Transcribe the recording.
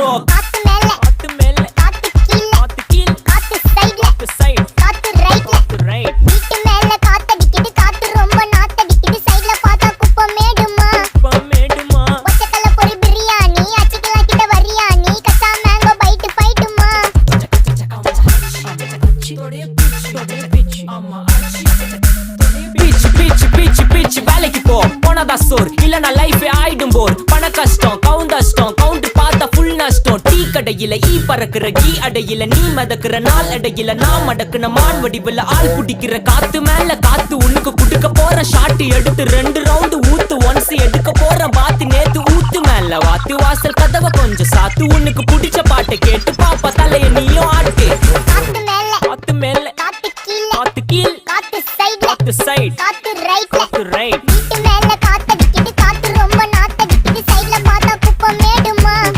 போ காத்து மேல காத்து மேல காத்து கீழ காத்து கீழ காத்து சைடுல காத்து சைடு காத்து ரைட்ல காத்து ரைட் வீட்டு மேல காத்தடிக்குது காத்து ரொம்ப நாத்தடிக்குது சைடுல பார்த்தா குப்பமேடுமா குப்பமேடுமா ஒச்சக்கல பொரி பிரியாணி அச்சிக்கலாம் கிட்ட வரியாணி கச்சா மேங்கோ பைட் ஃபைட்டுமா பிச் வேலைக்கு போ போனதா சோர் இல்லனா லைஃபே ஆயிடும் போர் பண கஷ்டம் கவுண்டஷ்டம் கவுண்டர் பார்த்தா ஃபுல் நஷ்டம் டீ கடையில ஈ பறக்குற கீ அடையில நீ மதக்குற நாள் அடையில நான் மடக்குன மான் வடிவுல ஆள் குடிக்கிற காத்து மேல காத்து உனக்கு குடுக்க போற ஷாட் எடுத்து 2 ரவுண்டு ஊத்து ஒன்ஸ் எடுக்க போற பாத்து நேத்து ஊத்து மேல வாத்து வாசல் கதவை கொஞ்சம் சாத்து உனக்கு பிடிச்ச பாட்டை கேட்டு பாப்பா தலைய நீயும் ஆட்டு